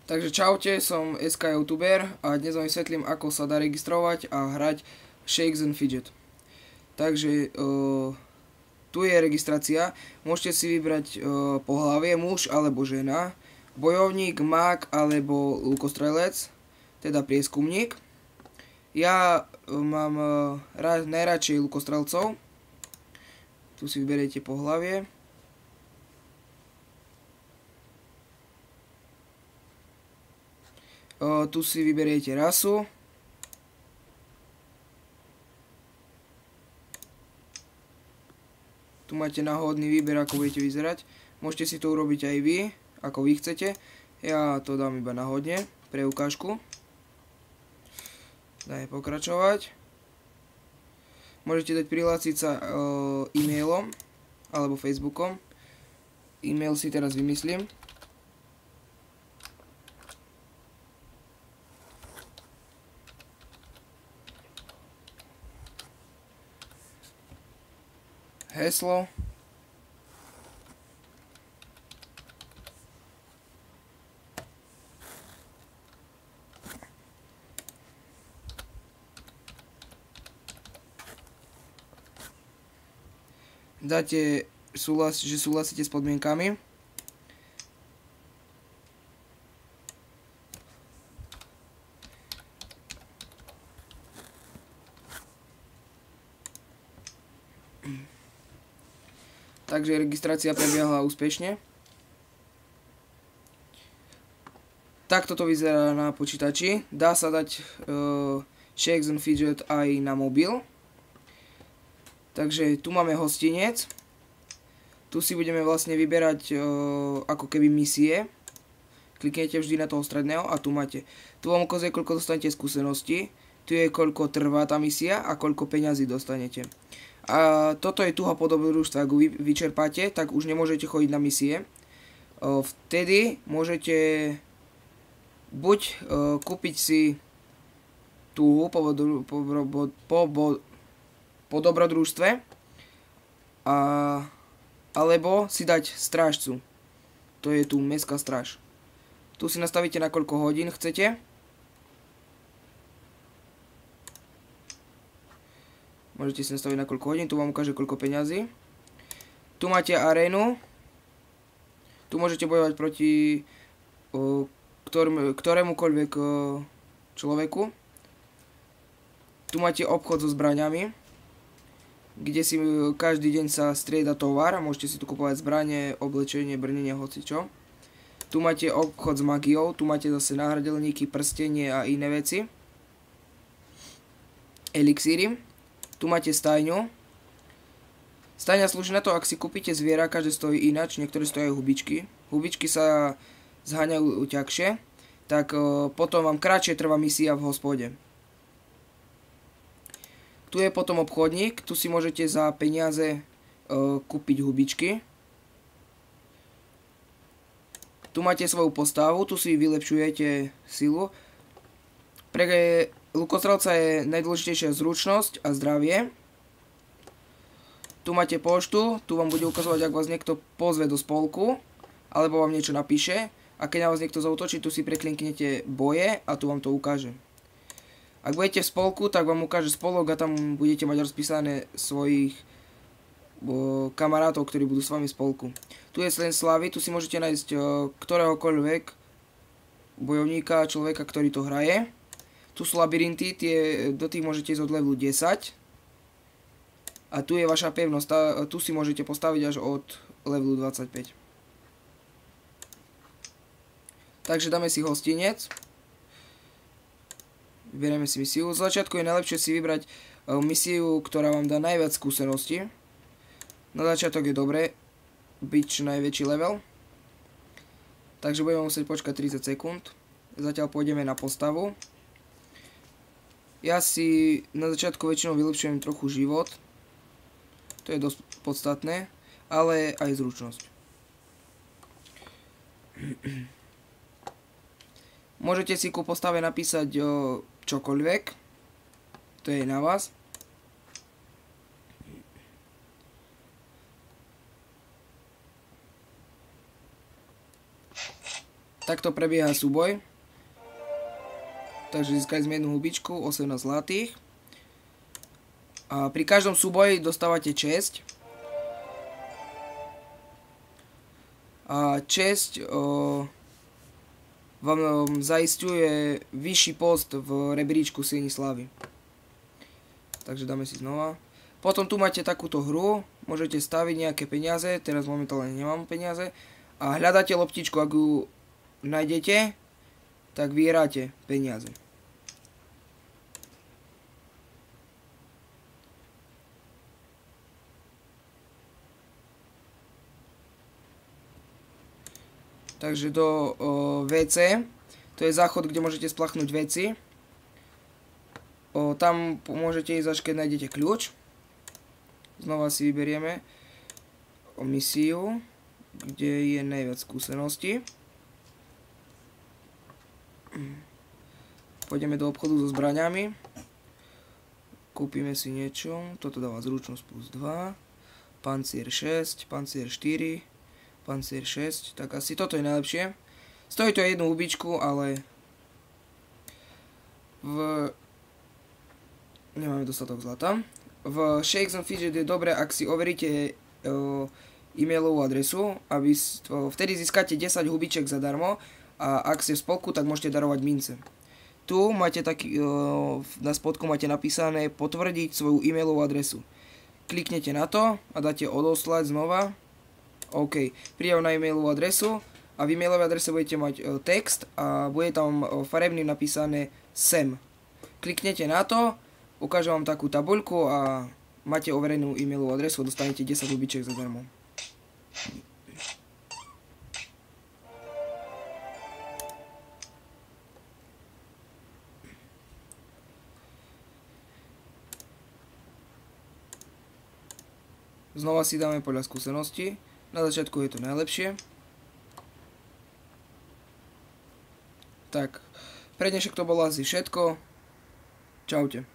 Takže čaute, som SK youtuber a dnes vám vysvetlím, ako sa dá registrovať a hrať Shakes and Fidget. Takže tu je registrácia, môžete si vybrať pohlavie, muž alebo žena, bojovník, mag alebo lukostrelec, teda prieskumník. Ja mám najradšej lukostrelcov, tu si vyberiete pohlavie. Tu si vyberiete rasu. Tu máte náhodný výber, ako budete vyzerať. Môžete si to urobiť aj vy, ako vy chcete. Ja to dám iba náhodne, pre ukážku. Dajme pokračovať. Môžete dať prihlásiť sa e-mailom alebo Facebookom. E-mail si teraz vymyslím. Heslo. Dáte že súhlasíte s podmienkami. Takže registrácia prebiehala úspešne. Takto to vyzerá na počítači. Dá sa dať Shakes and Fidget aj na mobil. Takže tu máme hostinec. Tu si budeme vlastne vyberať ako keby misie. Kliknete vždy na toho stredného a tu máte. Tu vám ukazuje, koľko dostanete skúseností. Tu je, koľko trvá tá misia a koľko peňazí dostanete. A toto je tuha po dobrodružstve. Ak ju vyčerpáte, tak už nemôžete chodiť na misie. Vtedy môžete buď kúpiť si tuhu po dobrodružstve, alebo si dať strážcu. To je tu mestská stráž. Tu si nastavíte, na koľko hodín chcete. Môžete si nastaviť na koľko hodín, tu vám ukáže koľko peňazí. Tu máte arénu. Tu môžete bojovať proti ktorémukoľvek človeku. Tu máte obchod so zbraňami, kde si každý deň sa strieda tovar. Môžete si tu kupovať zbranie, oblečenie, brnenie, hocičo. Tu máte obchod s magiou, tu máte zase náhrdelníky, prstenie a iné veci. Elixíry. Tu máte stajňu. Stajňa slúži na to, ak si kúpite zviera, každé stojí inač, niektoré stojí hubičky. Hubičky sa zháňajú ťažšie, tak potom vám kratšie trvá misia v hospode. Tu je potom obchodník, tu si môžete za peniaze kúpiť hubičky. Tu máte svoju postavu, tu si vylepšujete silu. Pre lukostrelca je najdôležitejšia zručnosť a zdravie. Tu máte poštu, tu vám bude ukazovať, ak vás niekto pozve do spolku, alebo vám niečo napíše. A keď na vás niekto zaútočí, tu si prekliknete boje a tu vám to ukáže. Ak budete v spolku, tak vám ukáže spolok a tam budete mať rozpísané svojich kamarátov, ktorí budú s vami v spolku. Tu je len slávy, tu si môžete nájsť ktoréhokoľvek bojovníka, človeka, ktorý to hraje. Tu sú labyrinty, do tých môžete ísť od levelu 10. A tu je vaša pevnosť, tu si môžete postaviť až od levelu 25. Takže dáme si hostinec. Vyberieme si misiu. Z začiatku je najlepšie si vybrať misiu, ktorá vám dá najviac skúseností. Na začiatok je dobré byť čo najväčší level. Takže budeme musieť počkať 30 sekúnd. Zatiaľ pôjdeme na postavu. Ja si na začiatku väčšinou vylepšujem trochu život. To je dosť podstatné, ale aj zručnosť. Môžete si ku postave napísať čokoľvek. To je na vás. Takto prebieha súboj. Takže získali sme jednu hubičku, 18 zlatých. A pri každom súboji dostávate česť. A česť vám zaisťuje vyšší post v rebríčku Sieni slávy. Takže dáme si znova. Potom tu máte takúto hru. Môžete staviť nejaké peniaze. Teraz momentálne nemám peniaze. A hľadáte loptičku. Ak ju nájdete, tak vyhráte peniaze. Takže do WC, to je záchod, kde môžete splachnúť veci. Tam môžete ísť, až keď nájdete kľúč. Znova si vyberieme misiu, kde je najviac skúseností. Pôjdeme do obchodu so zbraňami. Kúpime si niečo. Toto dáva zručnosť plus 2. Pancier 6, pancier 4, pancier 6. Tak asi toto je najlepšie. Stojí to jednu hubičku, ale nemáme dostatok zlata. V Shakes and Fidget je dobré, ak si overíte e-mailovú adresu, vtedy získate 10 hubiček zadarmo a ak ste v spolku, tak môžete darovať mince. Tu máte na spodku máte napísané potvrdiť svoju e-mailovú adresu. Kliknete na to a dáte odoslať znova. OK. Príjem na e-mailovú adresu a v e-mailovej adrese budete mať text a bude tam farebným napísané SEM. Kliknete na to, ukážem vám takú tabuľku a máte overenú e-mailovú adresu a dostanete 10 hubičiek zadarmo. Znova si dáme podľa skúseností. Na začiatku je to najlepšie. Tak, pre dnešok to bolo asi všetko. Čaute.